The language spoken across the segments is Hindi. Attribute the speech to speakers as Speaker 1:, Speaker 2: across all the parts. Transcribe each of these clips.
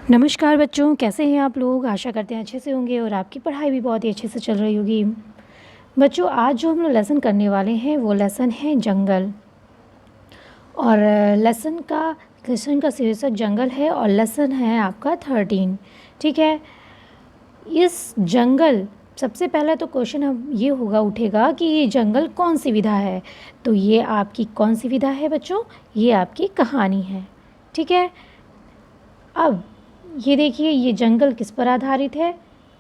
Speaker 1: नमस्कार बच्चों, कैसे हैं आप लोग। आशा करते हैं अच्छे से होंगे और आपकी पढ़ाई भी बहुत ही अच्छे से चल रही होगी। बच्चों, आज जो हम लोग लेसन करने वाले हैं वो लेसन है जंगल। और लेसन का शीर्षक जंगल है और लेसन है आपका 13। ठीक है। इस जंगल सबसे पहला तो क्वेश्चन अब ये उठेगा कि ये जंगल कौन सी विधा है। तो ये आपकी कौन सी विधा है बच्चों? ये आपकी कहानी है। ठीक है। अब ये देखिए, ये जंगल किस पर आधारित है।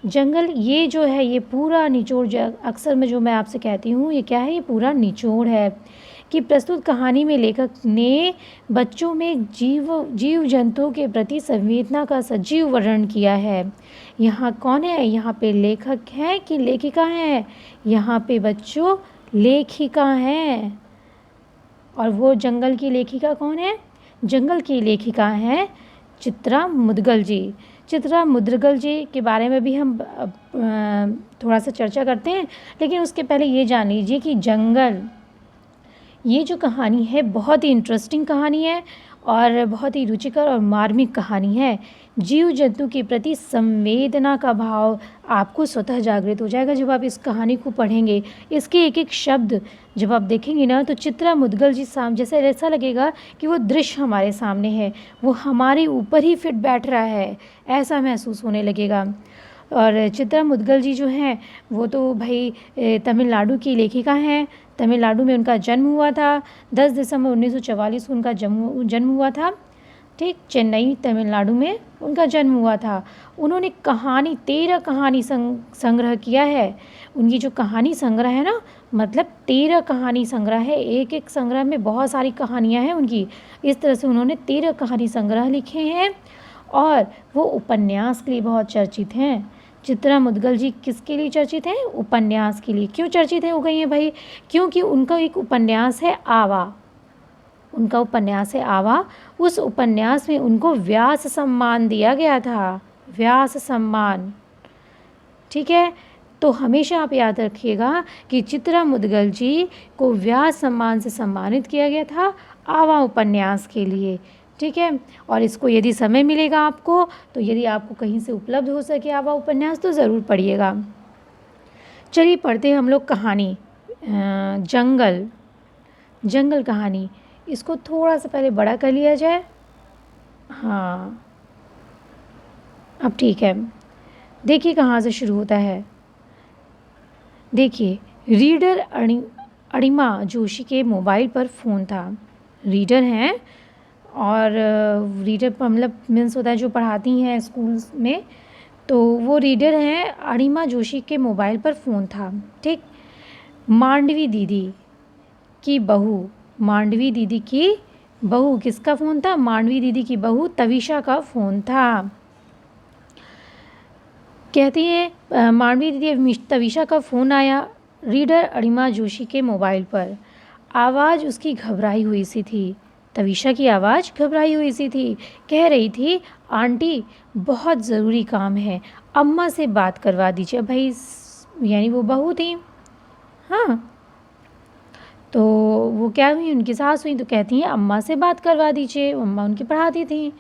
Speaker 1: जंगल ये जो है ये पूरा निचोड़, अक्सर में जो मैं आपसे कहती हूँ ये क्या है, ये पूरा निचोड़ है कि प्रस्तुत कहानी में लेखक ने बच्चों में जीव जंतुओं के प्रति संवेदना का सजीव वर्णन किया है। यहाँ कौन है? यहाँ पे लेखक हैं कि लेखिका हैं? यहाँ पे बच्चों लेखिका हैं। और वो जंगल की लेखिका कौन है? जंगल की लेखिका हैं चित्रा मुदगल जी। चित्रा मुदगल जी के बारे में भी हम थोड़ा सा चर्चा करते हैं, लेकिन उसके पहले ये जान लीजिए कि जंगल, ये जो कहानी है बहुत ही इंटरेस्टिंग कहानी है और बहुत ही रुचिकर और मार्मिक कहानी है। जीव जंतु के प्रति संवेदना का भाव आपको स्वतः जागृत हो जाएगा जब आप इस कहानी को पढ़ेंगे। इसके एक एक शब्द जब आप देखेंगे ना, तो चित्रा मुदगल जी जैसे ऐसा लगेगा कि वो दृश्य हमारे सामने है, वो हमारे ऊपर ही फिट बैठ रहा है, ऐसा महसूस होने लगेगा। और चित्रा मुदगल जी जो हैं वो तो भाई तमिलनाडु की लेखिका हैं। तमिलनाडु में उनका जन्म हुआ था। 10 दिसंबर 1944 को उनका जन्म हुआ था। ठीक, चेन्नई तमिलनाडु में उनका जन्म हुआ था। उन्होंने 13 कहानी संग्रह किया है। उनकी जो कहानी संग्रह है ना, मतलब 13 कहानी संग्रह है। एक एक संग्रह में बहुत सारी कहानियाँ हैं उनकी। इस तरह से उन्होंने 13 कहानी संग्रह लिखे हैं और वो उपन्यास के लिए बहुत चर्चित हैं। चित्रा मुदगल जी किसके लिए चर्चित हैं? उपन्यास के लिए। क्यों चर्चित है हो गई हैं भाई? क्योंकि उनका एक उपन्यास है आवा। उनका उपन्यास है आवा। उस उपन्यास में उनको व्यास सम्मान दिया गया था। व्यास सम्मान। ठीक है। तो हमेशा आप याद रखिएगा कि चित्रा मुदगल जी को व्यास सम्मान से सम्मानित किया गया था आवा उपन्यास के लिए। ठीक है। और इसको यदि समय मिलेगा आपको, तो यदि आपको कहीं से उपलब्ध हो सके आवा उपन्यास, तो ज़रूर पढ़िएगा। चलिए पढ़ते हैं हम लोग कहानी जंगल। जंगल कहानी, इसको थोड़ा सा पहले बड़ा कर लिया जाए। हाँ, अब ठीक है। देखिए कहाँ से शुरू होता है। देखिए, रीडर अणिमा जोशी के मोबाइल पर फ़ोन था। रीडर हैं और रीडर मतलब मीन्स होता है जो पढ़ाती हैं स्कूल्स में, तो वो रीडर हैं। अणिमा जोशी के मोबाइल पर फ़ोन था। ठीक। मांडवी दीदी की बहू, मांडवी दीदी की बहू, किसका फ़ोन था? मांडवी दीदी की बहू तविशा का फ़ोन था। कहती हैं मांडवी दीदी तविशा का फ़ोन आया रीडर अणिमा जोशी के मोबाइल पर। आवाज़ उसकी घबराई हुई सी थी। तविशा की आवाज़ घबराई हुई सी थी। कह रही थी, आंटी बहुत ज़रूरी काम है, अम्मा से बात करवा दीजिए। भाई यानी वो बहू थी। हाँ, तो वो क्या हुई, उनकी सास हुई, तो कहती हैं अम्मा से बात करवा दीजिए। अम्मा उनकी पढ़ाती थी।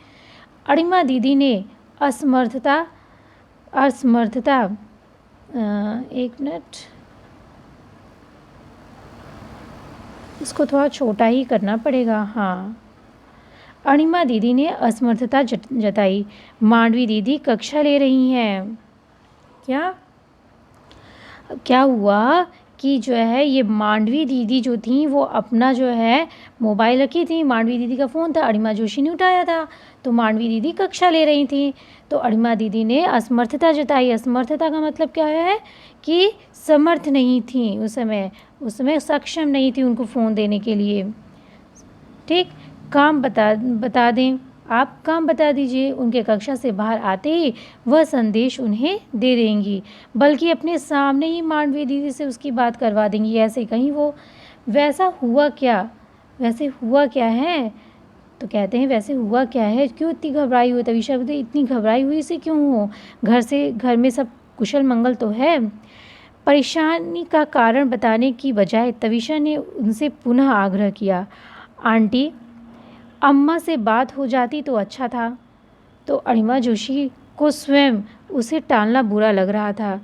Speaker 1: अणिमा दीदी ने असमर्थता एक मिनट, इसको थोड़ा छोटा ही करना पड़ेगा। हाँ, अणिमा दीदी ने असमर्थता जताई। मांडवी दीदी कक्षा ले रही हैं। क्या हुआ कि जो है ये मांडवी दीदी जो थी वो अपना जो है मोबाइल रखी थी। मांडवी दीदी का फ़ोन था, अणिमा जोशी ने उठाया था, तो मांडवी दीदी कक्षा ले रही थी। तो अणिमा दीदी ने असमर्थता जताई। असमर्थता का मतलब क्या है कि समर्थ नहीं थी उस समय सक्षम नहीं थी उनको फ़ोन देने के लिए। ठीक। काम बता दें, आप काम बता दीजिए। उनके कक्षा से बाहर आते ही वह संदेश उन्हें दे देंगी, बल्कि अपने सामने ही मांडवी दीदी से उसकी बात करवा देंगी। ऐसे कहीं वो वैसे हुआ क्या है? तो कहते हैं वैसे हुआ क्या है, क्यों इतनी घबराई हुई? तविशा बोलती, इतनी घबराई हुई से क्यों हो? घर में सब कुशल मंगल तो है। परेशानी का कारण बताने की बजाय तविशा ने उनसे पुनः आग्रह किया, आंटी अम्मा से बात हो जाती तो अच्छा था। तो अणिमा जोशी को स्वयं उसे टालना बुरा लग रहा था।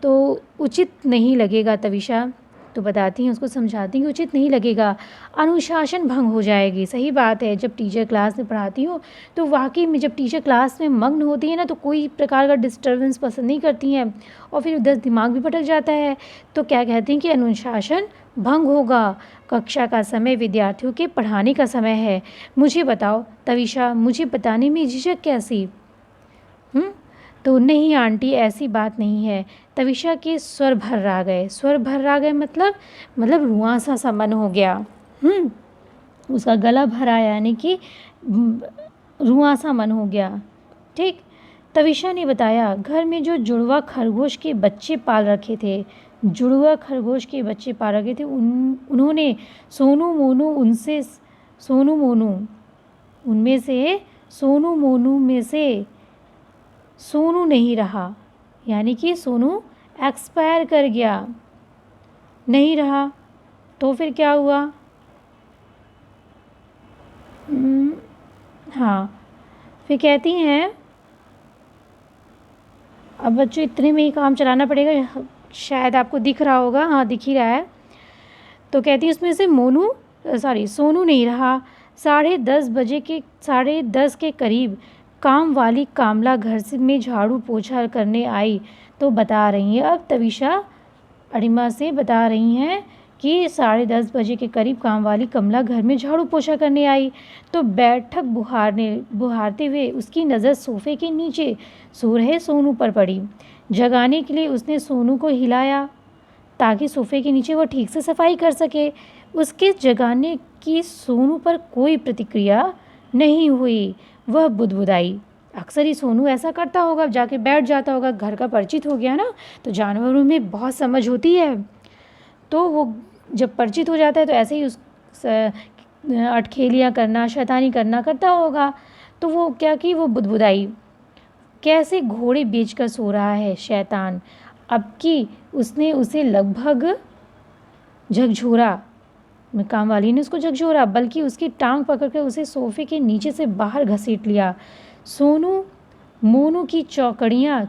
Speaker 1: तो उचित नहीं लगेगा तविषा, तो बताती हैं, उसको समझाती हैं कि उचित नहीं लगेगा, अनुशासन भंग हो जाएगी। सही बात है, जब टीचर क्लास में पढ़ाती हो तो वाकई में जब टीचर क्लास में मग्न होती है ना, तो कोई प्रकार का डिस्टर्बेंस पसंद नहीं करती हैं और फिर उधर दिमाग भी भटक जाता है। तो क्या कहती हैं कि अनुशासन भंग होगा, कक्षा का समय विद्यार्थियों के पढ़ाने का समय है। मुझे बताओ तविषा, मुझे बताने में झिझक कैसी? तो नहीं आंटी, ऐसी बात नहीं है। तविषा के स्वर भर्रा गए। स्वर भर्रा गए मतलब रुआंसा सा मन हो गया। उसका गला भरा, यानी कि रुआंसा मन हो गया। ठीक। तविषा ने बताया, घर में जो जुड़वा खरगोश के बच्चे पाल रखे थे, जुड़वा खरगोश के बच्चे पाल रखे थे, उन्होंने सोनू मोनू उनमें से सोनू मोनू में से सोनू नहीं रहा, यानी कि सोनू एक्सपायर कर गया, नहीं रहा। तो फिर क्या हुआ? हाँ, फिर कहती हैं, अब बच्चों इतने में ही काम चलाना पड़ेगा, शायद आपको दिख रहा होगा, हाँ दिख ही रहा है। तो कहती है उसमें से सोनू नहीं रहा। 10:30 के करीब काम वाली कामला घर से में झाड़ू पोछा करने आई। तो बता रही हैं, अब तविषा अणिमा से बता रही हैं कि 10:30 के करीब काम वाली कमला घर में झाड़ू पोछा करने आई। तो बैठक बुहारते हुए उसकी नज़र सोफ़े के नीचे सो रहे सोनू पर पड़ी। जगाने के लिए उसने सोनू को हिलाया ताकि सोफ़े के नीचे वो ठीक से सफाई कर सके। उसके जगाने की सोनू पर कोई प्रतिक्रिया नहीं हुई। वह बुदबुदाई। अक्सर ही सोनू ऐसा करता होगा, जाके बैठ जाता होगा, घर का परिचित हो गया ना, तो जानवरों में बहुत समझ होती है। तो वो जब परिचित हो जाता है तो ऐसे ही उस अटखेलियाँ करना, शैतानी करना करता होगा। तो वो क्या की, वो बुदबुदाई, कैसे घोड़े बेचकर सो रहा है शैतान। अब की उसने उसे लगभग झकझोरा, काम वाली ने उसको झकझोरा, बल्कि उसकी टांग पकड़कर उसे सोफे के नीचे से बाहर घसीट लिया। सोनू मोनू की चौकड़ियाँ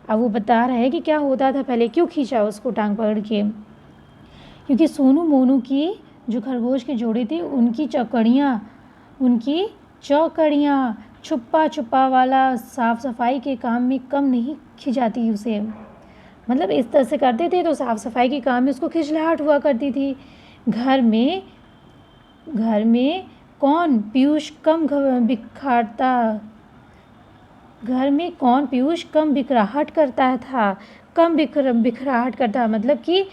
Speaker 1: अब वो बता रहा है कि क्या होता था पहले, क्यों खींचा उसको टांग पकड़ के, क्योंकि सोनू मोनू की जो खरगोश के जोड़े थे उनकी चौकड़ियाँ छुपा वाला साफ सफाई के काम में कम नहीं खिंचाती उसे। मतलब इस तरह से करते थे तो साफ सफाई के काम में उसको खिंचलाहट हुआ करती थी। घर में कौन पीयूष कम बिखराहट करता था, बिखराहट करता, मतलब कि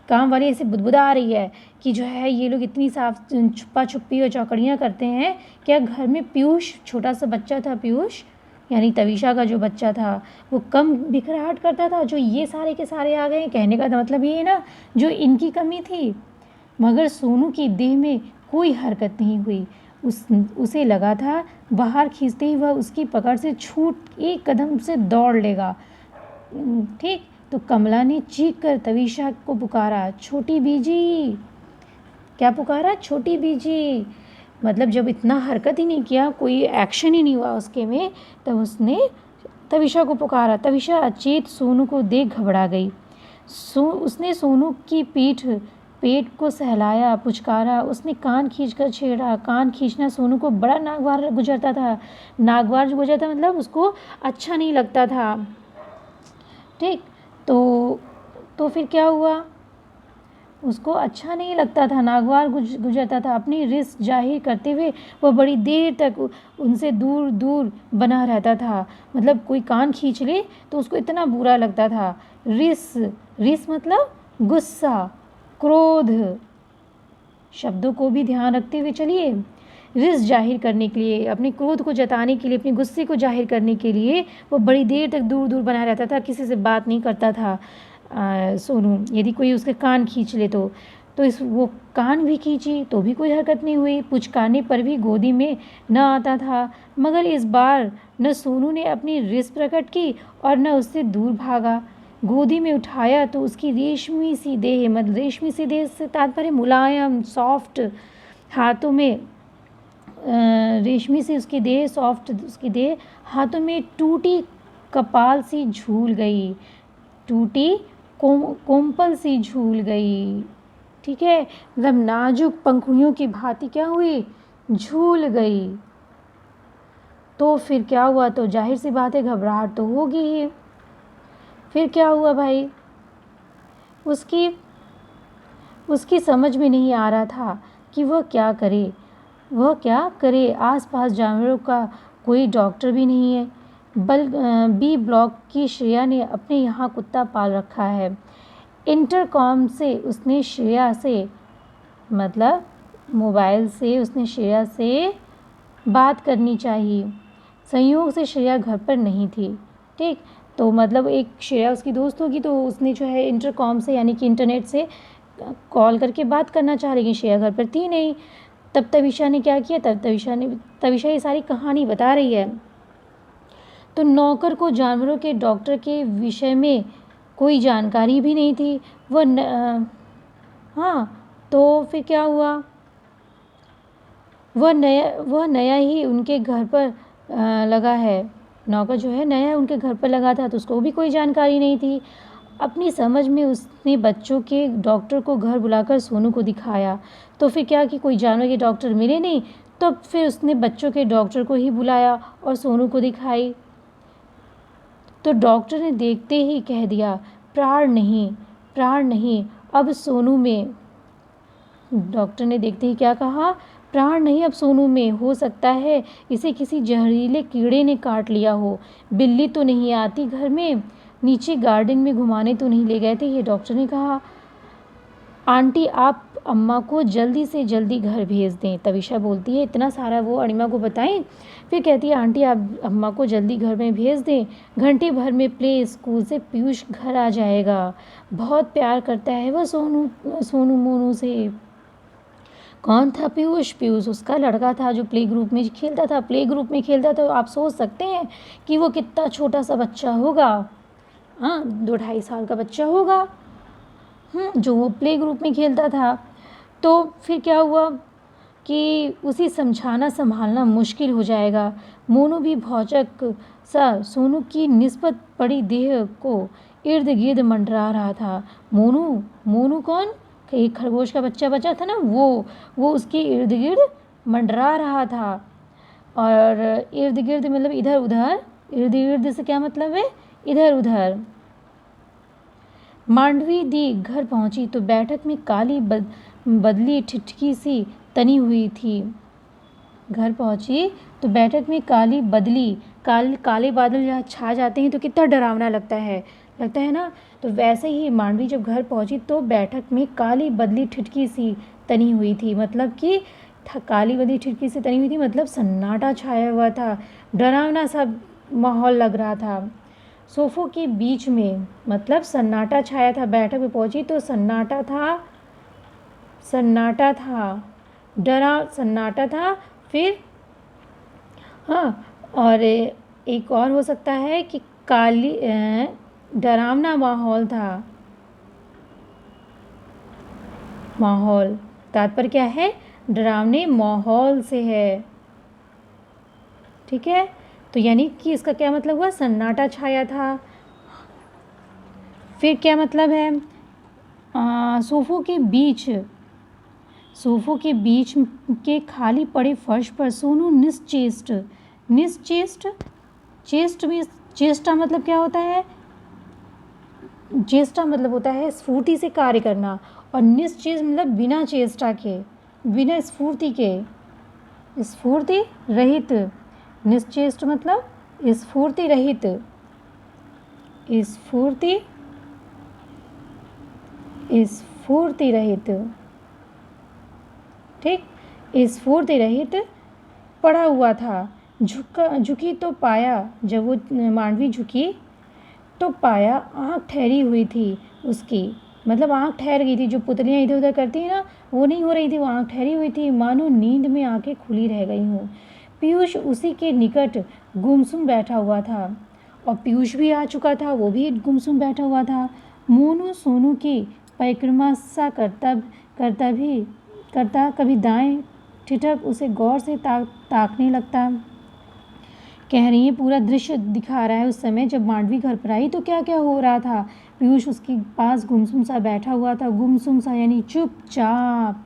Speaker 1: काम वाली ऐसे बुदबुदा रही है कि जो है ये लोग इतनी साफ छुपा छुपी और चौकड़ियाँ करते हैं। क्या घर में पीयूष, छोटा सा बच्चा था पीयूष, यानी तविषा का जो बच्चा था, वो कम बिखराहट करता था, जो ये सारे के सारे आ गए। कहने का मतलब ये है ना, जो इनकी कमी थी। मगर सोनू की देह में कोई हरकत नहीं हुई। उसे लगा था बाहर खींचते ही वह उसकी पकड़ से छूट एक कदम से दौड़ लेगा। ठीक। तो कमला ने चीख कर तविषा को पुकारा, छोटी बीजी। क्या पुकारा? छोटी बीजी। मतलब जब इतना हरकत ही नहीं किया, कोई एक्शन ही नहीं हुआ उसके में, तब उसने तविषा को पुकारा। तविषा अचेत सोनू को देख घबरा गई। उसने सोनू की पेट को सहलाया, पुचकारा। उसने कान खींचकर छेड़ा। कान खींचना सोनू को बड़ा नागवार गुजरता था। मतलब उसको अच्छा नहीं लगता था। ठीक। तो फिर क्या हुआ? उसको अच्छा नहीं लगता था, नागवार गुजरता था। अपनी रिस जाहिर करते हुए वह बड़ी देर तक उनसे दूर दूर बना रहता था। मतलब कोई कान खींच ले तो उसको इतना बुरा लगता था। रिस मतलब गुस्सा, क्रोध। शब्दों को भी ध्यान रखते हुए चलिए। रिस जाहिर करने के लिए, अपने क्रोध को जताने के लिए, अपने गुस्से को जाहिर करने के लिए वो बड़ी देर तक दूर दूर बना रहता था, किसी से बात नहीं करता था। सोनू, यदि कोई उसके कान खींच ले तो वो कान भी खींची तो भी कोई हरकत नहीं हुई। पुचकाने पर भी गोदी में न आता था। मगर इस बार न सोनू ने अपनी रिस प्रकट की और न उससे दूर भागा। गोदी में उठाया तो उसकी रेशमी सी देह से तात्पर्य मुलायम, सॉफ्ट हाथों में रेशमी सी उसकी देह, सॉफ्ट उसकी देह, हाथों में टूटी कपाल सी झूल गई, टूटी कोमपल सी झूल गई। ठीक है, मतलब नाजुक पंखुड़ियों की भांति क्या हुई, झूल गई। तो फिर क्या हुआ, तो जाहिर सी बात है घबराहट तो होगी ही। फिर क्या हुआ भाई, उसकी समझ में नहीं आ रहा था कि वह क्या करे। आसपास जानवरों का कोई डॉक्टर भी नहीं है। बी ब्लॉक की श्रेया ने अपने यहाँ कुत्ता पाल रखा है। इंटरकॉम से उसने श्रेया से, मतलब मोबाइल से उसने श्रेया से बात करनी चाहिए। संयोग से श्रेया घर पर नहीं थी। ठीक, तो मतलब एक श्रेया उसकी दोस्त होगी, तो उसने जो है इंटरकॉम से यानी कि इंटरनेट से कॉल करके बात करना चाह रही, श्रेया घर पर थी नहीं। तब तविशा ने क्या किया, तविशा ये सारी कहानी बता रही है। तो नौकर को जानवरों के डॉक्टर के विषय में कोई जानकारी भी नहीं थी। तो फिर क्या हुआ, वह नया ही उनके घर पर लगा है। नौकर जो है नया उनके घर पर लगा था, तो उसको भी कोई जानकारी नहीं थी। अपनी समझ में उसने बच्चों के डॉक्टर को घर बुलाकर सोनू को दिखाया। तो फिर क्या कि कोई जानवर के डॉक्टर मिले नहीं, तो फिर उसने बच्चों के डॉक्टर को ही बुलाया और सोनू को दिखाई। तो डॉक्टर ने देखते ही कह दिया, प्राण नहीं अब सोनू में। डॉक्टर ने देखते ही क्या कहा, प्राण नहीं अब सोनू में। हो सकता है इसे किसी जहरीले कीड़े ने काट लिया हो। बिल्ली तो नहीं आती घर में, नीचे गार्डन में घुमाने तो नहीं ले गए थे, ये डॉक्टर ने कहा। आंटी आप अम्मा को जल्दी से जल्दी घर भेज दें, तविशा बोलती है। इतना सारा वो अनिमा को बताएं। फिर कहती है, आंटी आप अम्मा को जल्दी घर में भेज दें, घंटे भर में प्ले स्कूल से पीयूष घर आ जाएगा। बहुत प्यार करता है वह सोनू मोनू से। कौन था पीयूष? पीयूष उसका लड़का था जो प्ले ग्रुप में खेलता था। तो आप सोच सकते हैं कि वो कितना छोटा सा बच्चा होगा। 2-2.5 साल का बच्चा होगा, जो वो प्ले ग्रुप में खेलता था। तो फिर क्या हुआ कि उसे समझाना संभालना मुश्किल हो जाएगा। मोनू भी भौचक सा सोनू की निस्बत बड़ी देह को इर्द गिर्द मंडरा रहा था। मोनू कौन? एक खरगोश का बच्चा बचा था ना, वो उसके इर्द गिर्द मंडरा रहा था। और इर्द गिर्द मतलब इधर उधर, इर्द गिर्द से क्या मतलब है, इधर उधर। मांडवी दी घर पहुंची तो बैठक में काली बदली ठिठकी सी तनी हुई थी। घर पहुंची तो बैठक में काले बादल जहाँ छा जाते हैं तो कितना डरावना लगता है ना। तो वैसे ही मांडवी जब घर पहुंची तो बैठक में काली बदली ठिठकी सी तनी हुई थी। मतलब कि काली बदली ठिठकी से तनी हुई थी, मतलब सन्नाटा छाया हुआ था, डरावना सा माहौल लग रहा था। सोफों के बीच में मतलब सन्नाटा छाया था। बैठक में पहुंची तो सन्नाटा था। फिर और एक और हो सकता है कि डरावना माहौल था। माहौल तात्पर्य क्या है, डरावने माहौल से है। ठीक है, तो यानी कि इसका क्या मतलब हुआ, सन्नाटा छाया था। फिर क्या मतलब है, सोफों के बीच के खाली पड़े फर्श पर सोनू चेष्टा मतलब क्या होता है, चेष्टा मतलब होता है स्फूर्ति से कार्य करना, और निश्चेष्ट मतलब बिना चेष्टा के, बिना स्फूर्ति के, स्फूर्ति रहित। निश्चेष्ट मतलब स्फूर्ति रहित, स्फूर्ति रहित। ठीक, स्फूर्ति रहित पड़ा हुआ था। झुकी तो पाया, जब वो मांडवी झुकी तो पाया आँख ठहरी हुई थी उसकी, मतलब आँख ठहर गई थी। जो पुतलियाँ इधर उधर करती हैं ना, वो नहीं हो रही थी, वो आँख ठहरी हुई थी, मानो नींद में आंखें खुली रह गई हों। पीयूष उसी के निकट गुमसुम बैठा हुआ था, और पीयूष भी आ चुका था, वो भी गुमसुम बैठा हुआ था। मोनू सोनू की परिक्रमा सा करता कभी दाएं ठिठक उसे गौर से ताकने लगता। कह रही है पूरा दृश्य दिखा रहा है उस समय जब मांडवी घर पर आई तो क्या क्या हो रहा था। पीयूष उसके पास गुमसुम सा बैठा हुआ था। गुमसुम सा यानी चुपचाप।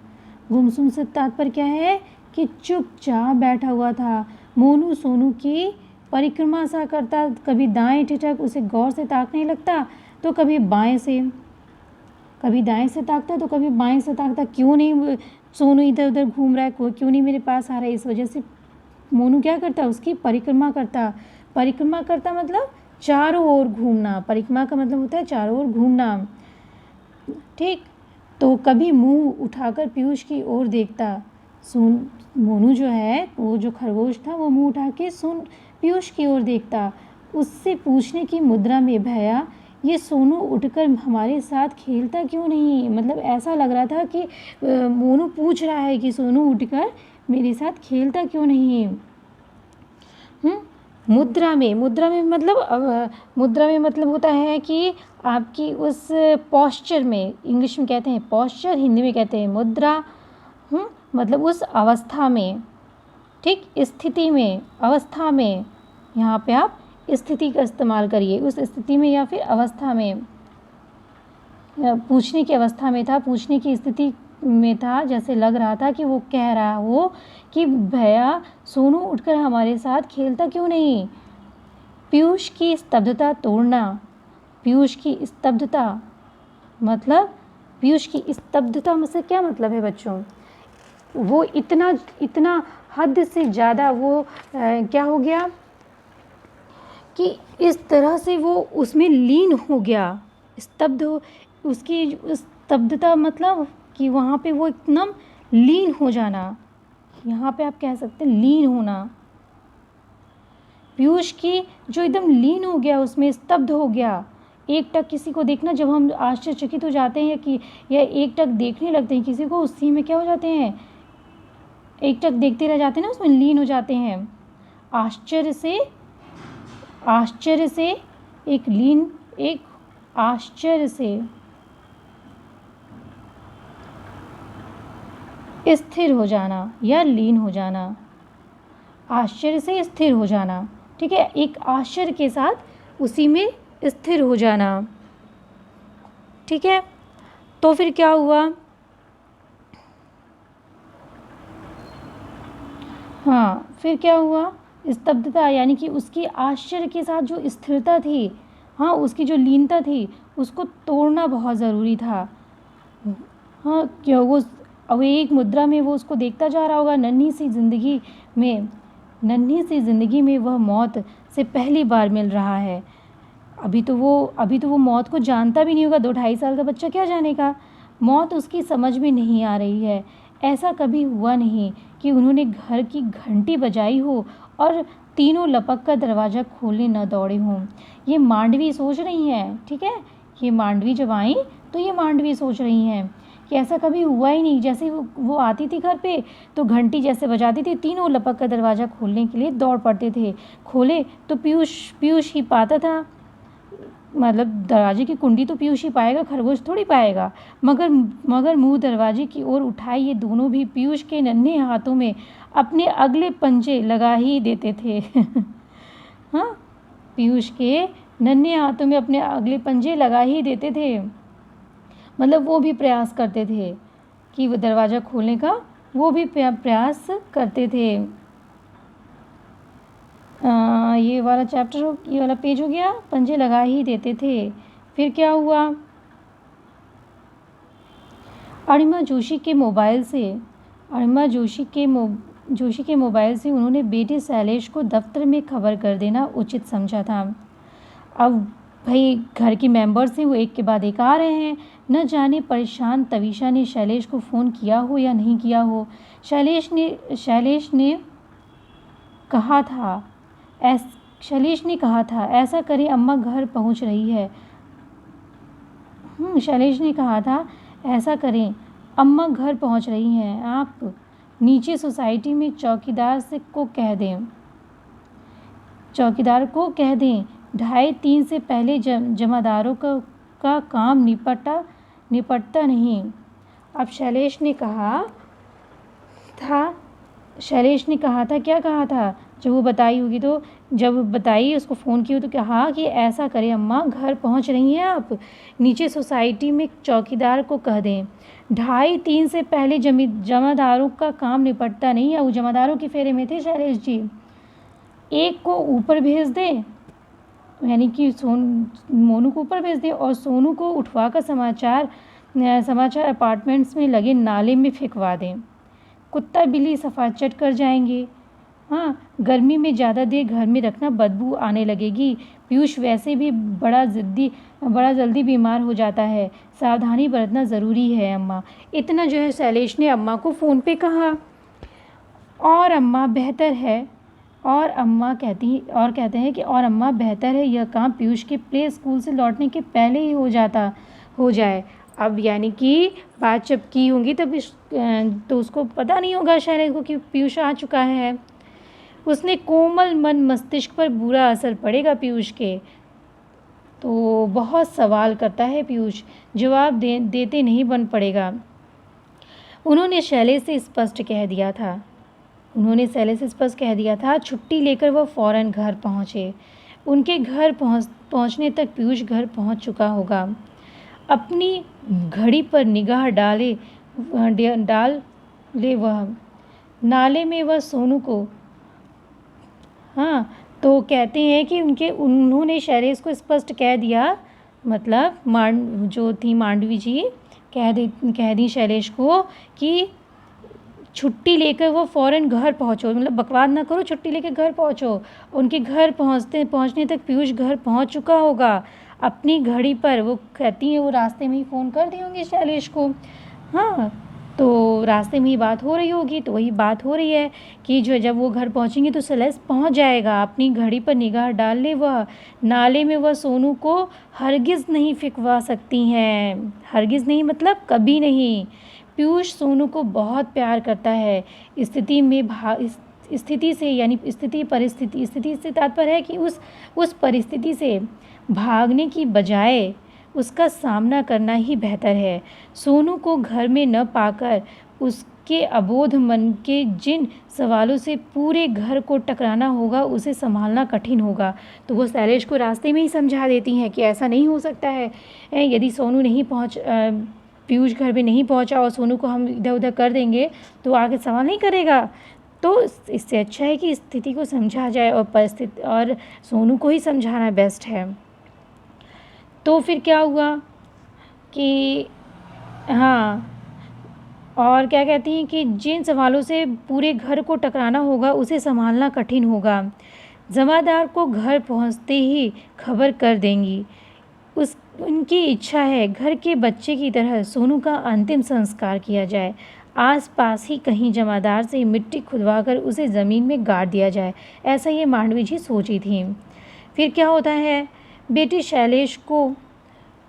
Speaker 1: गुमसुम से तात्पर्य क्या है कि चुपचाप बैठा हुआ था। मोनू सोनू की परिक्रमा सा करता, कभी दाएं ठिठक उसे गौर से ताकने लगता तो कभी दाएं से ताकता तो कभी बाएं से ताकता। क्यों नहीं सोनू इधर उधर घूम रहा है, क्यों नहीं मेरे पास आ रहा है। इस वजह से मोनू क्या करता, उसकी परिक्रमा करता। परिक्रमा करता मतलब चारों ओर घूमना। परिक्रमा का मतलब होता है चारों ओर घूमना, ठीक। तो कभी मुंह उठाकर पीयूष की ओर देखता। मोनू जो है, वो जो खरगोश था, वो मुंह उठा के पीयूष की ओर देखता। उससे पूछने की मुद्रा में, भैया ये सोनू उठकर हमारे साथ खेलता क्यों नहीं। मतलब ऐसा लग रहा था कि मोनू पूछ रहा है कि सोनू उठकर मेरे साथ खेलता क्यों नहीं। मुद्रा में मतलब होता है कि आपकी उस पॉस्चर में, इंग्लिश में कहते हैं पॉस्चर, हिंदी में कहते हैं मुद्रा। मतलब उस अवस्था में, ठीक, स्थिति में, अवस्था में। यहाँ पे आप स्थिति का इस्तेमाल करिए। उस स्थिति में या फिर अवस्था में, पूछने की अवस्था में था, पूछने की स्थिति में था। जैसे लग रहा था कि वो कह रहा हो कि भैया सोनू उठकर हमारे साथ खेलता क्यों नहीं। पीयूष की स्तब्धता तोड़ना। पीयूष की स्तब्धता मतलब क्या मतलब है बच्चों, वो इतना हद से ज़्यादा वो क्या हो गया कि इस तरह से वो उसमें लीन हो गया, स्तब्ध हो। उसकी स्तब्धता मतलब कि वहाँ पे वो एकदम लीन हो जाना। यहाँ पे आप कह सकते हैं लीन होना। पीयूष की जो एकदम लीन हो गया, उसमें स्तब्ध हो गया। एक टक किसी को देखना, जब हम आश्चर्यचकित हो जाते हैं कि या एक टक देखने लगते हैं किसी को, उसी में क्या हो जाते हैं, एक टक देखते रह जाते हैं ना, उसमें लीन हो जाते हैं। आश्चर्य से स्थिर हो जाना या लीन हो जाना। आश्चर्य से स्थिर हो जाना, ठीक है, एक आश्चर्य के साथ उसी में स्थिर हो जाना, ठीक है। तो फिर क्या हुआ, हाँ फिर क्या हुआ, स्तब्धता यानी कि उसकी आश्चर्य के साथ जो स्थिरता थी, हाँ उसकी जो लीनता थी, उसको तोड़ना बहुत ज़रूरी था। हाँ क्या वो अब एक मुद्रा में वो उसको देखता जा रहा होगा। नन्ही सी ज़िंदगी में वह मौत से पहली बार मिल रहा है। अभी तो वो मौत को जानता भी नहीं होगा। 2-2.5 साल का बच्चा क्या जानेगा। मौत उसकी समझ में नहीं आ रही है। ऐसा कभी हुआ नहीं कि उन्होंने घर की घंटी बजाई हो और तीनों लपक कर दरवाज़ा खोलने न दौड़े हों। ये मांडवी सोच रही हैं, ठीक है। ये मांडवी जब आई तो ये मांडवी सोच रही हैं कि ऐसा कभी हुआ ही नहीं। जैसे वो आती थी घर पे तो घंटी जैसे बजाती थी, तीनों लपक कर दरवाज़ा खोलने के लिए दौड़ पड़ते थे। खोले तो पीयूष ही पाता था। मतलब दरवाजे की कुंडी तो पीयूष ही पाएगा, खरगोश थोड़ी पाएगा। मगर मुंह दरवाजे की ओर उठाए ये दोनों भी पीयूष के नन्हे हाथों में अपने अगले पंजे लगा ही देते थे। हाँ, पीयूष के नन्हे हाथों में अपने अगले पंजे लगा ही देते थे। मतलब वो भी प्रयास करते थे कि वो दरवाज़ा खोलने का, वो भी प्रयास करते थे। ये वाला चैप्टर, ये वाला पेज हो गया, पंजे लगा ही देते थे। फिर क्या हुआ, अणिमा जोशी के मोबाइल से उन्होंने बेटे शैलेश को दफ्तर में खबर कर देना उचित समझा था। अब भाई घर के मेंबर्स हैं, वो एक के बाद एक आ रहे हैं। न जाने परेशान तवीशा ने शैलेश को फ़ोन किया हो या नहीं किया हो। शैलेश ने कहा था ऐसा करें, अम्मा घर पहुंच रही है। शैलेश ने कहा था ऐसा करें, अम्मा घर पहुंच रही हैं। आप नीचे सोसाइटी में चौकीदार को कह दें 2:30-3 से पहले जमादारों का काम निपटता नहीं। अब शैलेश ने कहा था शैलेश ने कहा था, क्या कहा था? जब वो बताई होगी तो, जब बताई उसको फ़ोन की हो तो कहा कि ऐसा करें अम्मा, घर पहुंच रही हैं आप, नीचे सोसाइटी में चौकीदार को कह दें 2:30-3 से पहले जमादारों का काम निपटता नहीं है। वो जमादारों के फेरे में थे शैलेश जी। एक को ऊपर भेज दें, यानी कि मोनू को ऊपर भेज दें और सोनू को उठवा कर समाचार अपार्टमेंट्स में लगे नाले में फेंकवा दें। कुत्ता बिल्ली सफाचट कर जाएंगे। हाँ, गर्मी में ज़्यादा देर घर में रखना बदबू आने लगेगी। पीयूष वैसे भी बड़ा जल्दी बीमार हो जाता है। सावधानी बरतना ज़रूरी है अम्मा। इतना जो है शैलेश ने अम्मा को फ़ोन पे कहा। और अम्मा बेहतर है, और कहते हैं कि और अम्मा बेहतर है यह काम पीयूष के प्ले स्कूल से लौटने के पहले ही हो जाए। अब यानी कि बात जब की होंगी तब तो उसको पता नहीं होगा शैलेश को कि पीयूष आ चुका है। उसने कोमल मन मस्तिष्क पर बुरा असर पड़ेगा पीयूष के। तो बहुत सवाल करता है पीयूष, जवाब देते नहीं बन पड़ेगा। उन्होंने शैलेश से स्पष्ट कह दिया था। छुट्टी लेकर वह फ़ौरन घर पहुँचे। उनके घर पहुँचने तक पीयूष घर पहुँच चुका होगा। अपनी घड़ी पर निगाह डाल ले वह नाले में वह सोनू को, हाँ, तो कहते हैं कि उन्होंने शैलेश को स्पष्ट कह दिया, मतलब जो थी मांडवी जी कह दी शैलेश को कि छुट्टी लेकर वो फ़ौरन घर पहुँचो, मतलब बकवाद ना करो, छुट्टी लेकर घर पहुँचो। उनके घर पहुँचने तक पीयूष घर पहुँच चुका होगा। अपनी घड़ी पर, वो कहती हैं वो रास्ते में ही फ़ोन कर दिए होंगे शैलेश को। हाँ, तो रास्ते में ही बात हो रही होगी, तो वही बात हो रही है कि जब वो घर पहुँचेंगे तो शैलेश पहुँच जाएगा। अपनी घड़ी पर निगाह डाल ले वह नाले में, वह सोनू को हरगिज़ नहीं फेंकवा सकती हैं। हरगिज़ नहीं मतलब कभी नहीं। पीयूष सोनू को बहुत प्यार करता है। स्थिति से तात्पर्य है कि उस परिस्थिति से भागने की बजाय उसका सामना करना ही बेहतर है। सोनू को घर में न पाकर उसके अबोध मन के जिन सवालों से पूरे घर को टकराना होगा, उसे संभालना कठिन होगा। तो वो शैलेश को रास्ते में ही समझा देती हैं कि ऐसा नहीं हो सकता है। यदि सोनू पीयूष घर में नहीं पहुंचा और सोनू को हम इधर उधर कर देंगे तो आगे सवाल नहीं करेगा। तो इससे अच्छा है कि स्थिति को समझा जाए और सोनू को ही समझाना बेस्ट है। तो फिर क्या हुआ कि हाँ, और क्या कहती हैं कि जिन सवालों से पूरे घर को टकराना होगा, उसे संभालना कठिन होगा। जमादार को घर पहुंचते ही खबर कर देंगी। उनकी इच्छा है घर के बच्चे की तरह सोनू का अंतिम संस्कार किया जाए। आसपास ही कहीं जमादार से मिट्टी खुदवाकर उसे ज़मीन में गाड़ दिया जाए। ऐसा ये मांडवी जी सोची थी। फिर क्या होता है, बेटी शैलेश को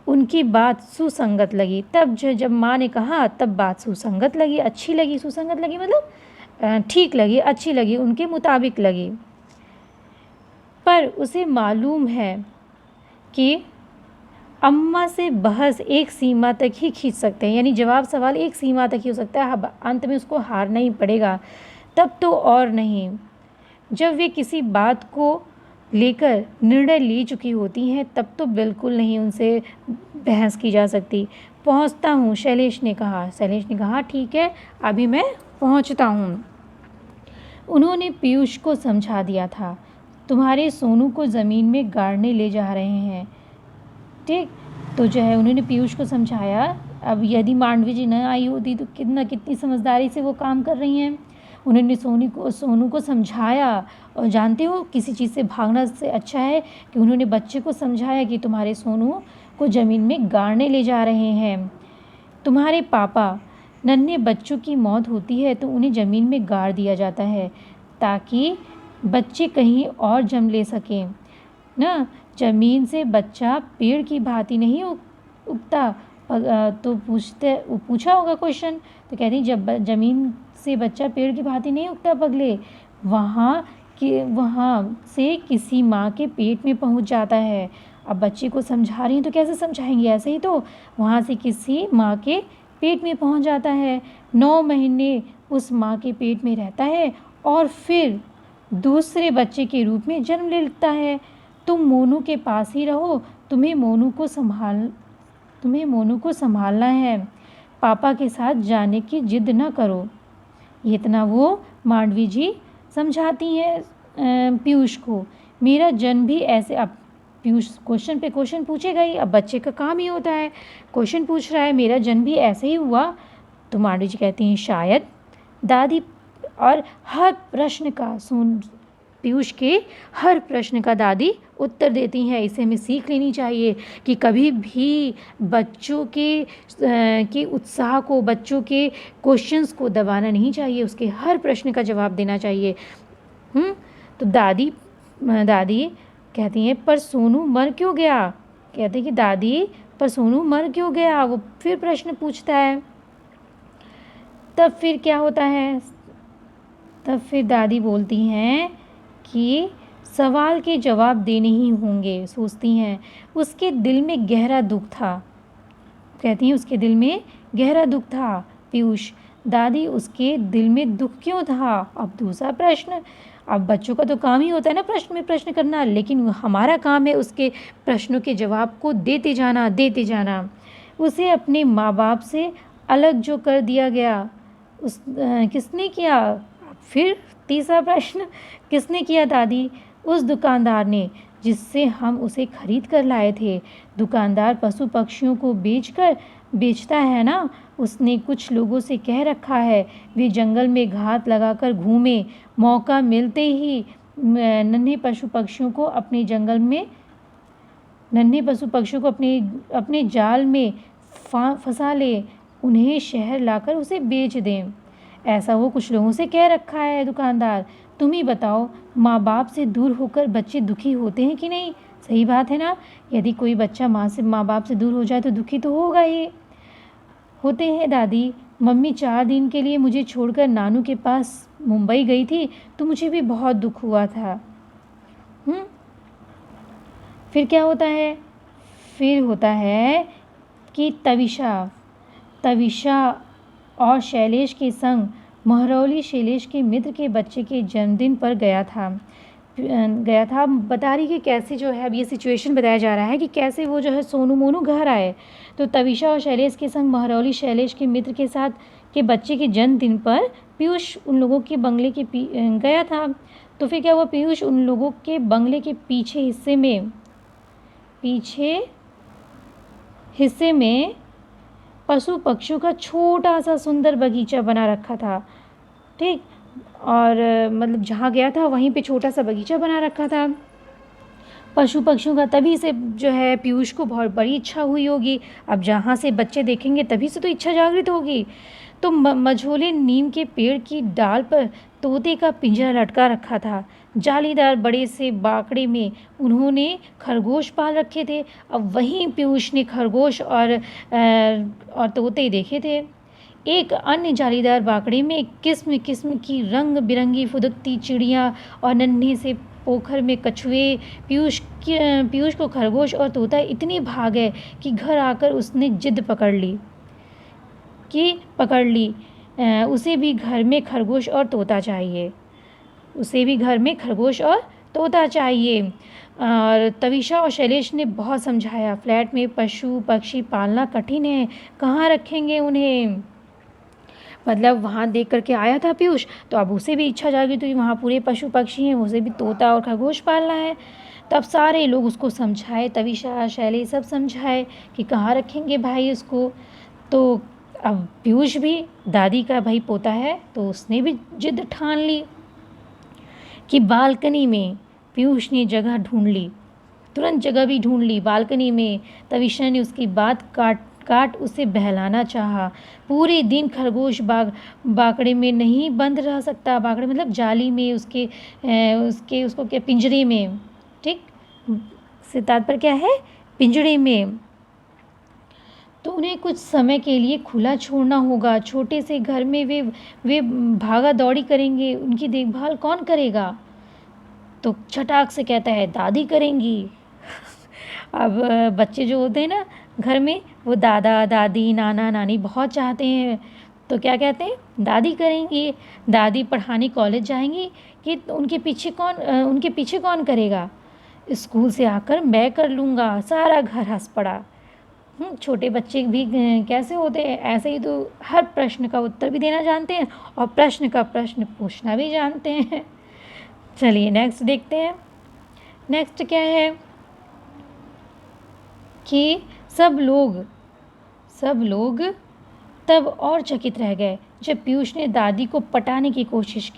Speaker 1: उनकी बात सुसंगत लगी। तब जब माँ ने कहा तब बात सुसंगत लगी, अच्छी लगी। सुसंगत लगी मतलब ठीक लगी, अच्छी लगी, उनके मुताबिक लगी। पर उसे मालूम है कि अम्मा से बहस एक सीमा तक ही खींच सकते हैं, यानी जवाब सवाल एक सीमा तक ही हो सकता है, अंत में उसको हारना ही पड़ेगा। तब तो और नहीं, जब वे किसी बात को लेकर निर्णय ले चुकी होती हैं तब तो बिल्कुल नहीं उनसे बहस की जा सकती। पहुंचता हूँ, शैलेश ने कहा ठीक है, अभी मैं पहुंचता हूँ। उन्होंने पीयूष को समझा दिया था, तुम्हारे सोनू को ज़मीन में गाड़ने ले जा रहे हैं, ठीक। तो जो है उन्होंने पीयूष को समझाया। अब यदि मांडवी जी न आई होती तो कितनी समझदारी से वो काम कर रही हैं। उन्होंने सोनू को समझाया, और जानते हो किसी चीज़ से भागना से अच्छा है कि उन्होंने बच्चे को समझाया कि तुम्हारे सोनू को ज़मीन में गाड़ने ले जा रहे हैं। तुम्हारे पापा, नन्हे बच्चों की मौत होती है तो उन्हें ज़मीन में गाड़ दिया जाता है ताकि बच्चे कहीं और जन्म ले सकें ना। ज़मीन से बच्चा पेड़ की भांति नहीं उगता। तो पूछा होगा क्वेश्चन, तो कहती जब ज़मीन से बच्चा पेड़ की भांति नहीं उगता पगले, वहाँ से किसी माँ के पेट में पहुँच जाता है। अब बच्चे को समझा रही हैं तो कैसे समझाएंगे, ऐसे ही तो, वहाँ से किसी माँ के पेट में पहुँच जाता है। 9 महीने उस माँ के पेट में रहता है और फिर दूसरे बच्चे के रूप में जन्म ले लेता है। तुम मोनू के पास ही रहो, तुम्हें मोनू को संभालना है, पापा के साथ जाने की जिद न करो। इतना वो मांडवी जी समझाती हैं पीयूष को। मेरा जन्म भी ऐसे, अब पीयूष क्वेश्चन पे क्वेश्चन पूछेगा ही, अब बच्चे का काम ही होता है, क्वेश्चन पूछ रहा है, मेरा जन्म भी ऐसे ही हुआ। तो मांडवी जी कहती हैं शायद दादी, और हर प्रश्न का पीयूष के हर प्रश्न का दादी उत्तर देती हैं। इसे हमें सीख लेनी चाहिए कि कभी भी बच्चों के उत्साह को, बच्चों के क्वेश्चंस को दबाना नहीं चाहिए, उसके हर प्रश्न का जवाब देना चाहिए। तो दादी कहती हैं पर सोनू मर क्यों गया। कहते हैं कि दादी पर सोनू मर क्यों गया। वो फिर प्रश्न पूछता है। तब फिर क्या होता है, तब फिर दादी बोलती हैं कि सवाल के जवाब देने ही होंगे। सोचती हैं उसके दिल में गहरा दुख था। कहती हैं उसके दिल में गहरा दुख था। पीयूष, दादी उसके दिल में दुख क्यों था। अब दूसरा प्रश्न, अब बच्चों का तो काम ही होता है ना प्रश्न में प्रश्न करना, लेकिन हमारा काम है उसके प्रश्नों के जवाब को देते जाना। उसे अपने माँ बाप से अलग जो कर दिया गया किसने किया। फिर तीसरा प्रश्न, किसने किया दादी। उस दुकानदार ने जिससे हम उसे खरीद कर लाए थे। दुकानदार पशु पक्षियों को बेचता है ना। उसने कुछ लोगों से कह रखा है वे जंगल में घात लगाकर घूमे, मौका मिलते ही नन्हे पशु पक्षियों को अपने जाल में फंसा ले, उन्हें शहर लाकर उसे बेच दें। ऐसा वो कुछ लोगों से कह रखा है दुकानदार। तुम ही बताओ, माँ बाप से दूर होकर बच्चे दुखी होते हैं कि नहीं। सही बात है ना। यदि कोई बच्चा माँ बाप से दूर हो जाए तो दुखी तो होगा ही। होते हैं दादी। मम्मी 4 दिन के लिए मुझे छोड़कर नानू के पास मुंबई गई थी तो मुझे भी बहुत दुख हुआ था। फिर क्या होता है, फिर होता है कि तविशा और शैलेश के संग महरौली शैलेश के मित्र के बच्चे के जन्मदिन पर गया था। बता रही कि कैसे जो है अब ये सिचुएशन बताया जा रहा है कि कैसे वो जो है सोनू मोनू घर आए। तो तविशा और शैलेश के संग महरौली शैलेश के मित्र के साथ के बच्चे के जन्मदिन पर पीयूष उन लोगों के बंगले के गया था। तो फिर क्या हुआ, पीयूष उन लोगों के बंगले के पीछे हिस्से में पशु पक्षियों का छोटा सा सुंदर बगीचा बना रखा था। ठीक, और मतलब जहाँ गया था वहीं पे छोटा सा बगीचा बना रखा था पशु पक्षियों का। तभी से जो है पीयूष को बहुत बड़ी इच्छा हुई होगी। अब जहाँ से बच्चे देखेंगे तभी से तो इच्छा जागृत होगी। तो मझोले नीम के पेड़ की डाल पर तोते का पिंजरा लटका रखा था। जालीदार बड़े से बाकड़े में उन्होंने खरगोश पाल रखे थे। अब वहीं पीयूष ने खरगोश और तोते देखे थे। एक अन्य जालीदार बाकड़े में किस्म किस्म की रंग बिरंगी फुदकती चिड़ियाँ और नन्हे से पोखर में कछुए। पीयूष को खरगोश और तोता इतने भा गए कि घर आकर उसने जिद पकड़ ली उसे भी घर में खरगोश और तोता चाहिए। और तविशा और शैलेश ने बहुत समझाया, फ्लैट में पशु पक्षी पालना कठिन है, कहाँ रखेंगे उन्हें। मतलब वहाँ देख करके आया था पीयूष, तो अब उसे भी इच्छा जागी तो वहाँ पूरे पशु पक्षी हैं, उसे भी तोता और खरगोश पालना है। तब सारे लोग उसको समझाए, तविशा शैलेश सब समझाए कि कहाँ रखेंगे भाई उसको। तो अब पीयूष भी दादी का भाई पोता है तो उसने भी जिद ठान ली कि बालकनी में। पीयूष ने जगह ढूंढ ली, तुरंत जगह भी ढूंढ ली बालकनी में। तविशा ने उसकी बात काट उसे बहलाना चाहा। पूरे दिन खरगोश बाकड़े में नहीं बंद रह सकता। बाकड़े मतलब जाली में, उसको क्या, पिंजरे में। ठीक, से तात्पर्य क्या है, पिंजरे में। तो उन्हें कुछ समय के लिए खुला छोड़ना होगा। छोटे से घर में वे भागा दौड़ी करेंगे, उनकी देखभाल कौन करेगा। तो छटाक से कहता है दादी करेंगी। अब बच्चे जो होते हैं ना घर में, वो दादा दादी नाना नानी बहुत चाहते हैं तो क्या कहते हैं, दादी करेंगी। दादी पढ़ाने कॉलेज जाएंगी कि उनके पीछे कौन करेगा। स्कूल से आकर मैं कर लूँगा। सारा घर हंस पड़ा। छोटे बच्चे भी कैसे होते हैं, ऐसे ही तो हर प्रश्न का उत्तर भी देना जानते हैं और प्रश्न का प्रश्न पूछना भी जानते हैं। चलिए नेक्स्ट देखते हैं। नेक्स्ट क्या है कि सब लोग तब और चकित रह गए जब पीयूष ने दादी को पटाने की कोशिश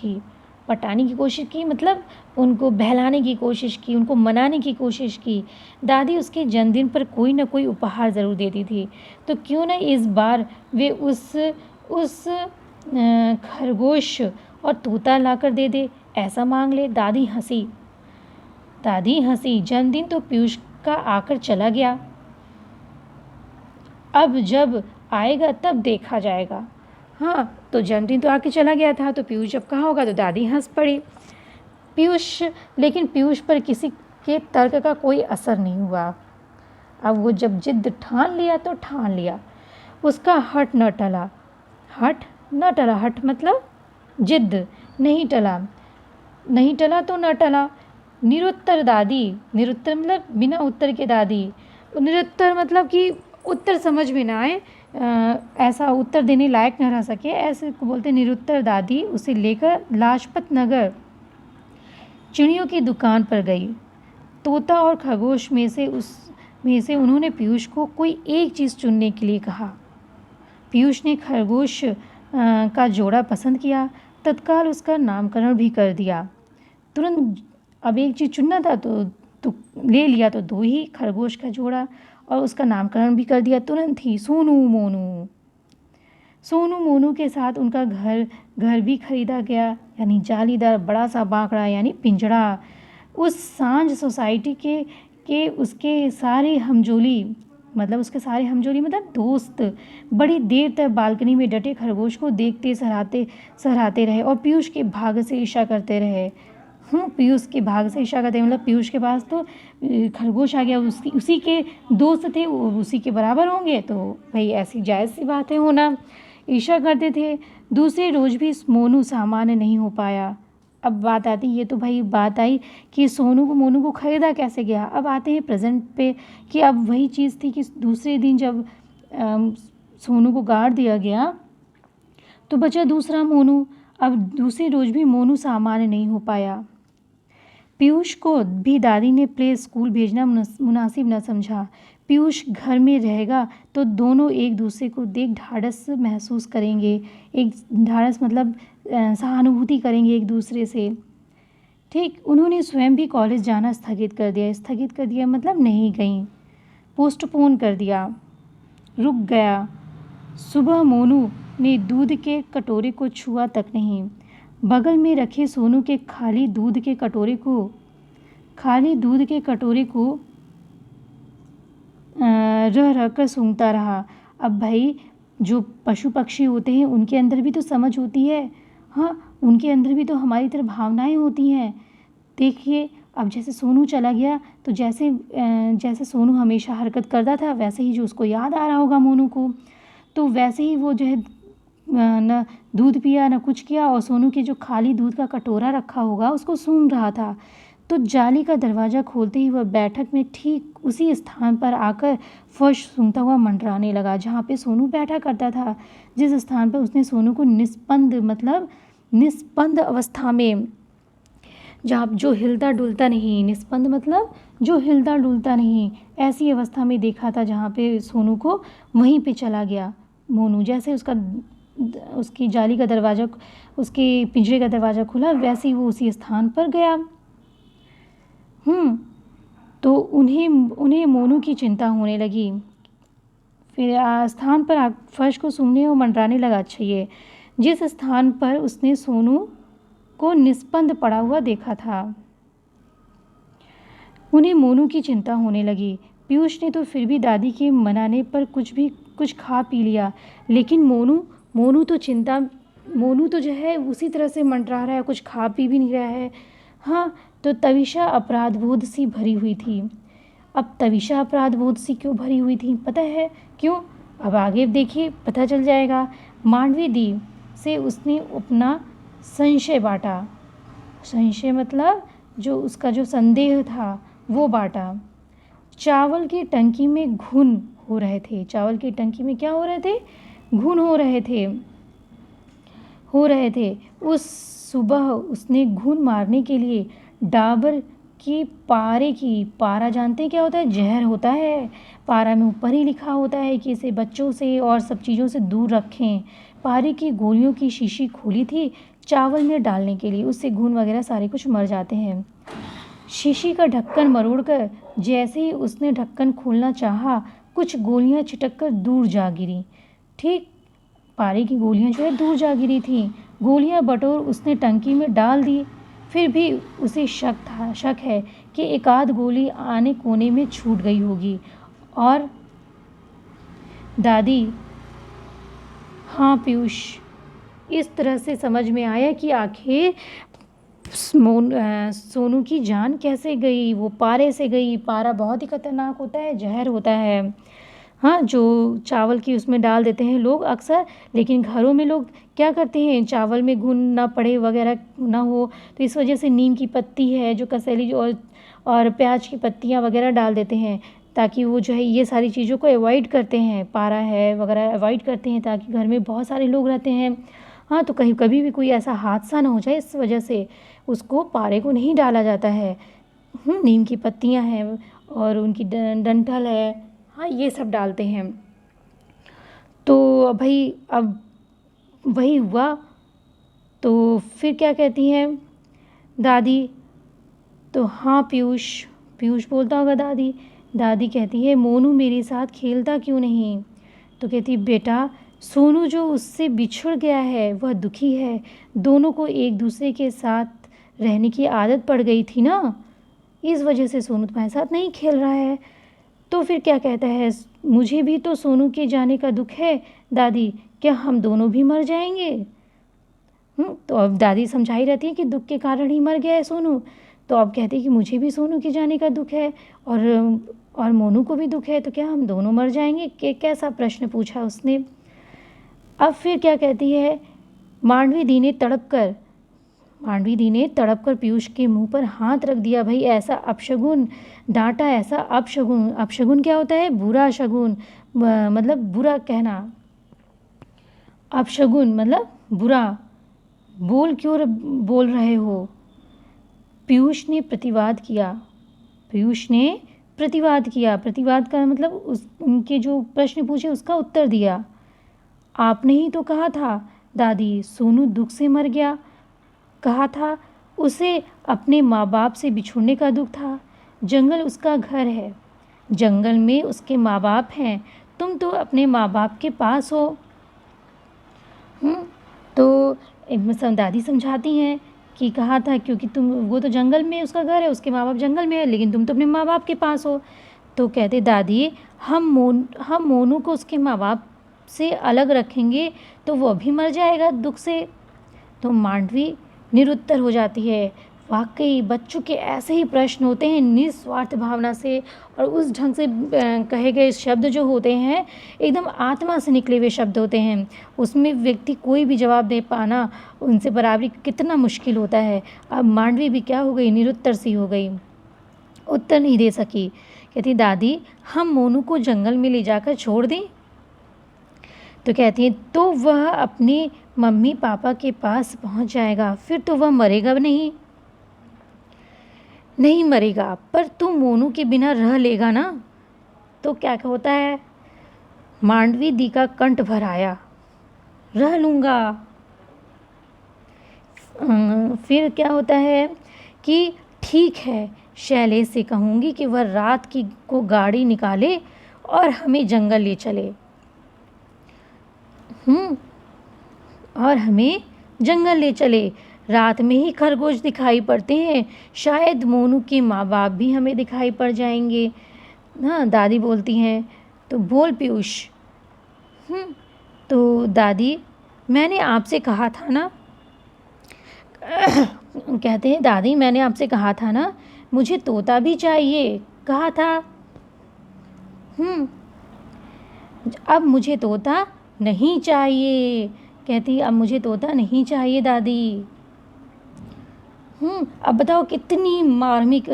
Speaker 1: की मतलब उनको बहलाने की कोशिश की, उनको मनाने की कोशिश की। दादी उसके जन्मदिन पर कोई ना कोई उपहार ज़रूर देती थी, तो क्यों ना इस बार वे उस खरगोश और तोता लाकर दे दे, ऐसा मांग ले। दादी हंसी। जन्मदिन तो पीयूष का आकर चला गया, अब जब आएगा तब देखा जाएगा। हाँ, तो जन्मदिन तो आके चला गया था, तो पीयूष जब कहा होगा तो दादी हंस पड़ी। लेकिन पीयूष पर किसी के तर्क का कोई असर नहीं हुआ। अब वो जब जिद ठान लिया तो ठान लिया। उसका हट मतलब जिद नहीं टला तो न टला। निरुत्तर मतलब बिना उत्तर के दादी। निरुत्तर मतलब कि उत्तर समझ में ना आए, ऐसा उत्तर देने लायक न रह सके, ऐसे को बोलते निरुत्तर दादी उसे लेकर लाजपत नगर चिड़ियों की दुकान पर गई। तोता और खरगोश में से उन्होंने पीयूष को कोई एक चीज़ चुनने के लिए कहा। पीयूष ने खरगोश का जोड़ा पसंद किया, तत्काल उसका नामकरण भी कर दिया। तुरंत अब एक चीज़ चुनना था तो ले लिया, तो 2 ही खरगोश का जोड़ा, और उसका नामकरण भी कर दिया तुरंत ही, सोनू मोनू के साथ उनका घर भी खरीदा गया, यानी जालीदार बड़ा सा बांकड़ा यानी पिंजड़ा। उस सांझ सोसाइटी के उसके सारे हमजोली मतलब दोस्त बड़ी देर तक बालकनी में डटे खरगोश को देखते सहराते रहे और पीयूष के भाग से ईर्ष्या करते रहे। पीयूष के भाग से ईर्ष्या करते मतलब पीयूष के पास तो खरगोश आ गया, उसी के दोस्त थे, वो उसी के बराबर होंगे, तो भाई ऐसी जायज़ सी बात है होना। ईर्ष्या करते थे। दूसरे रोज भी मोनू सामान्य नहीं हो पाया। अब बात आई कि मोनू को खरीदा कैसे गया। अब आते हैं प्रेजेंट पे कि अब वही चीज़ थी कि दूसरे दिन जब सोनू को गाड़ दिया गया तो बचा दूसरा मोनू। अब दूसरे रोज भी मोनू सामान्य नहीं हो पाया। पीयूष को भी दादी ने प्ले स्कूल भेजना मुनासिब न समझा। पीयूष घर में रहेगा तो दोनों एक दूसरे को देख ढाढ़स महसूस करेंगे, एक ढाढ़स मतलब सहानुभूति करेंगे एक दूसरे से। ठीक, उन्होंने स्वयं भी कॉलेज जाना स्थगित कर दिया मतलब नहीं गई, पोस्टपोन कर दिया, रुक गया। सुबह मोनू ने दूध के कटोरे को छुआ तक नहीं। बगल में रखे सोनू के खाली दूध के कटोरे को रह कर सूंघता रहा। अब भाई जो पशु पक्षी होते हैं उनके अंदर भी तो समझ होती है, हाँ, उनके अंदर भी तो हमारी तरह भावनाएं होती हैं। देखिए, अब जैसे सोनू चला गया तो जैसे सोनू हमेशा हरकत करता था वैसे ही जो उसको याद आ रहा होगा मोनू को, तो वैसे ही वो जो है न दूध पिया न कुछ किया और सोनू के जो खाली दूध का कटोरा रखा होगा उसको सूंघ रहा था। तो जाली का दरवाज़ा खोलते ही वह बैठक में ठीक उसी स्थान पर आकर फर्श सूंघता हुआ मंडराने लगा जहाँ पे सोनू बैठा करता था, जिस स्थान पर उसने सोनू को निस्पंद अवस्था में, जहाँ जो हिलता डुलता नहीं, निस्पंद मतलब जो हिलता डुलता नहीं, ऐसी अवस्था में देखा था जहाँ पे सोनू को, वहीं पे चला गया मोनू। जैसे उसकी जाली का दरवाज़ा, उसके पिंजरे का दरवाज़ा खुला वैसे ही वो उसी स्थान पर गया। तो उन्हें मोनू की चिंता होने लगी। फिर स्थान पर फर्श को सूंघने और मंडराने लगा। अच्छा, ये जिस स्थान पर उसने सोनू को निस्पंद पड़ा हुआ देखा था, उन्हें मोनू की चिंता होने लगी। पीयूष ने तो फिर भी दादी के मनाने पर कुछ खा पी लिया, लेकिन मोनू तो जो है उसी तरह से मंडरा रहा है, कुछ खा पी भी नहीं रहा है। हाँ, तो तविशा अपराधबोध सी भरी हुई थी। अब तविशा अपराधबोध सी क्यों भरी हुई थी, पता है क्यों? अब आगे देखिए पता चल जाएगा। मांडवी दी से उसने अपना संशय बांटा। संशय मतलब जो उसका जो संदेह था वो बांटा। चावल की टंकी में घुन हो रहे थे। चावल की टंकी में क्या हो रहे थे? घुन हो रहे थे। उस सुबह उसने घुन मारने के लिए डाबर की पारा जानते हैं क्या होता है? जहर होता है। पारा में ऊपर ही लिखा होता है कि इसे बच्चों से और सब चीज़ों से दूर रखें। पारे की गोलियों की शीशी खोली थी चावल में डालने के लिए, उससे घुन वगैरह सारे कुछ मर जाते हैं। शीशी का ढक्कन मरोड़कर जैसे ही उसने ढक्कन खोलना चाहा, कुछ गोलियां छिटककर दूर जा गिरी। ठीक पारे की गोलियां जो है दूर जा गिरी थीं। गोलियां बटोर उसने टंकी में डाल दी। फिर भी उसे शक है कि एक आध गोली आने कोने में छूट गई होगी। और दादी, हाँ पीयूष, इस तरह से समझ में आया कि आखिर सोनू की जान कैसे गई। वो पारे से गई। पारा बहुत ही खतरनाक होता है, जहर होता है। हाँ, जो चावल की उसमें डाल देते हैं लोग अक्सर, लेकिन घरों में लोग क्या करते हैं, चावल में घुन ना पड़े वगैरह ना हो, तो इस वजह से नीम की पत्ती है जो कसेली और प्याज की पत्तियाँ वगैरह डाल देते हैं, ताकि वो जो है ये सारी चीज़ों को अवॉइड करते हैं। पारा है वगैरह अवॉइड करते हैं ताकि घर में बहुत सारे लोग रहते हैं। हाँ, तो कहीं कभी भी कोई ऐसा हादसा ना हो जाए, इस वजह से उसको पारे को नहीं डाला जाता है। नीम की पत्तियाँ हैं और उनकी डंठल है, हाँ ये सब डालते हैं। तो भाई अब वही हुआ। तो फिर क्या कहती हैं दादी? तो हाँ पीयूष बोलता होगा दादी। दादी कहती है, मोनू मेरे साथ खेलता क्यों नहीं? तो कहती, बेटा सोनू जो उससे बिछुड़ गया है वह दुखी है। दोनों को एक दूसरे के साथ रहने की आदत पड़ गई थी ना, इस वजह से सोनू तुम्हारे साथ नहीं खेल रहा है। तो फिर क्या कहता है, मुझे भी तो सोनू के जाने का दुख है दादी, क्या हम दोनों भी मर जाएंगे? तो अब दादी समझाई रहती है कि दुख के कारण ही मर गया है सोनू। तो अब कहती है कि मुझे भी सोनू के जाने का दुख है और मोनू को भी दुख है, तो क्या हम दोनों मर जाएंगे? कैसा प्रश्न पूछा उसने। अब फिर क्या कहती है, मांडवी दी ने तड़प कर पीयूष के मुंह पर हाथ रख दिया। भाई ऐसा अपशगुन डांटा, ऐसा अपशगुन। अपशगुन क्या होता है? बुरा शगुन, मतलब बुरा कहना। अपशगुन मतलब बुरा। बोल क्यों बोल रहे हो? पीयूष ने प्रतिवाद किया। प्रतिवाद का मतलब उनके जो प्रश्न पूछे उसका उत्तर दिया। आपने ही तो कहा था दादी, सोनू दुख से मर गया। कहा था उसे अपने माँ बाप से बिछुड़ने का दुख था। जंगल उसका घर है, जंगल में उसके माँ बाप हैं। तुम तो अपने माँ बाप के पास हो। तो दादी समझाती हैं कि कहा था क्योंकि वो तो जंगल में उसका घर है, उसके माँ बाप जंगल में है, लेकिन तुम तो अपने माँ बाप के पास हो। तो कहते, दादी हम मोनू को उसके माँ बाप से अलग रखेंगे तो वो भी मर जाएगा दुख से। तो मांडवी निरुत्तर हो जाती है। वाकई बच्चों के ऐसे ही प्रश्न होते हैं निस्वार्थ भावना से, और उस ढंग से कहे गए शब्द जो होते हैं एकदम आत्मा से निकले हुए शब्द होते हैं। उसमें व्यक्ति कोई भी जवाब दे पाना उनसे बराबरी कितना मुश्किल होता है। अब मांडवी भी क्या हो गई, निरुत्तर सी हो गई, उत्तर नहीं दे सकी। कहती, दादी हम मोनू को जंगल में ले जाकर छोड़ दें? तो कहती है, तो वह अपने मम्मी पापा के पास पहुंच जाएगा, फिर तो वह मरेगा नहीं मरेगा, पर तू मोनू के बिना रह लेगा ना? तो क्या होता है, मांडवी दी का कंठ भर आया, रह लूँगा। फिर क्या होता है कि ठीक है, शैलेश से कहूँगी कि वह रात को गाड़ी निकाले और हमें जंगल ले चले। और हमें जंगल ले चले। रात में ही खरगोश दिखाई पड़ते हैं, शायद मोनू के माँ बाप भी हमें दिखाई पड़ जाएंगे। हाँ, दादी बोलती हैं। तो बोल पीयूष। तो दादी, मैंने आपसे कहा था ना कहते हैं, दादी मैंने आपसे कहा था ना मुझे तोता भी चाहिए, कहा था। अब मुझे तोता नहीं चाहिए। कहती अब मुझे तोता नहीं चाहिए दादी। अब बताओ कितनी मार्मिक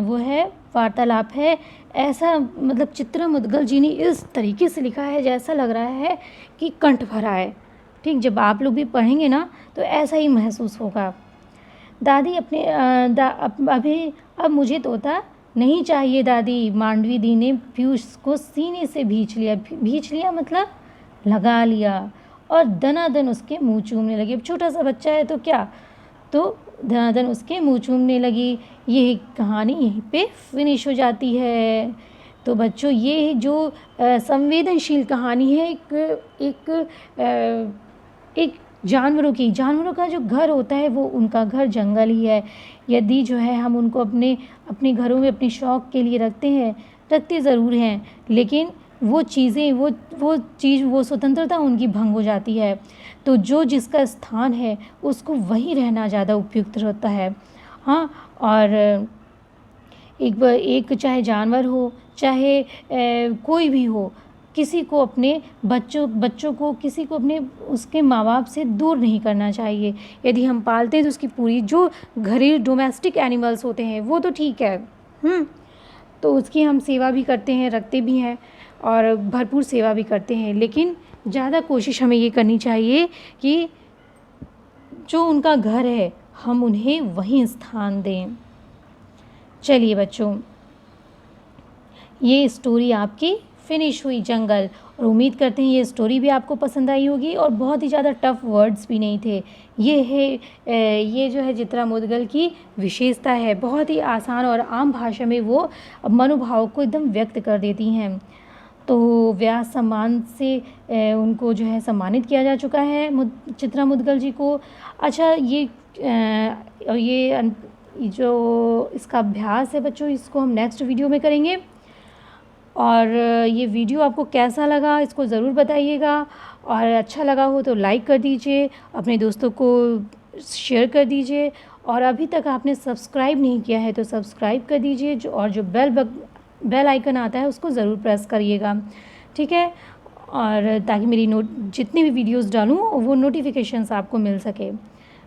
Speaker 1: वो है वार्तालाप है। ऐसा मतलब चित्रा मुद्गल जी ने इस तरीके से लिखा है जैसा लग रहा है कि कंठ भरा है। ठीक, जब आप लोग भी पढ़ेंगे ना तो ऐसा ही महसूस होगा। दादी अपने अभी अब मुझे तोता नहीं चाहिए दादी। मांडवी दी ने पीयूष को सीने से भींच लिया मतलब लगा लिया और दनादन उसके मुंह चूमने लगी। अब छोटा सा बच्चा है तो क्या, तो दनादन उसके मुंह चूमने लगी। ये कहानी यहीं पे फिनिश हो जाती है। तो बच्चों ये जो संवेदनशील कहानी है एक जानवरों का जो घर होता है वो उनका घर जंगल ही है। यदि जो है हम उनको अपने घरों में अपने शौक़ के लिए रखते ज़रूर हैं, लेकिन वो चीज़ें वो स्वतंत्रता उनकी भंग हो जाती है। तो जो जिसका स्थान है उसको वहीं रहना ज़्यादा उपयुक्त होता है। हाँ, और एक चाहे जानवर हो चाहे कोई भी हो, किसी को अपने बच्चों को किसी को अपने उसके माँ बाप से दूर नहीं करना चाहिए। यदि हम पालते हैं तो उसकी पूरी जो घरेलू डोमेस्टिक एनिमल्स होते हैं वो तो ठीक है, तो उसकी हम सेवा भी करते हैं, रखते भी हैं और भरपूर सेवा भी करते हैं, लेकिन ज़्यादा कोशिश हमें ये करनी चाहिए कि जो उनका घर है हम उन्हें वहीं स्थान दें। चलिए बच्चों, ये स्टोरी आपकी फिनिश हुई जंगल, और उम्मीद करते हैं ये स्टोरी भी आपको पसंद आई होगी और बहुत ही ज़्यादा टफ वर्ड्स भी नहीं थे। ये जो है चित्रा मुद्गल की विशेषता है, बहुत ही आसान और आम भाषा में वो मनोभाव को एकदम व्यक्त कर देती हैं। तो व्यास सम्मान से उनको जो है सम्मानित किया जा चुका है चित्रा मुद्गल जी को। अच्छा, ये जो इसका अभ्यास है बच्चों, इसको हम नेक्स्ट वीडियो में करेंगे। और ये वीडियो आपको कैसा लगा इसको ज़रूर बताइएगा, और अच्छा लगा हो तो लाइक कर दीजिए, अपने दोस्तों को शेयर कर दीजिए, और अभी तक आपने सब्सक्राइब नहीं किया है तो सब्सक्राइब कर दीजिए, जो बेल आइकन आता है उसको ज़रूर प्रेस करिएगा, ठीक है, और ताकि मेरी जितनी भी वीडियोस डालूँ वो नोटिफिकेशंस आपको मिल सके।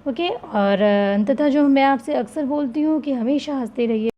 Speaker 1: ओके, और अंततः जो मैं आपसे अक्सर बोलती हूँ कि हमेशा हंसते रहिए।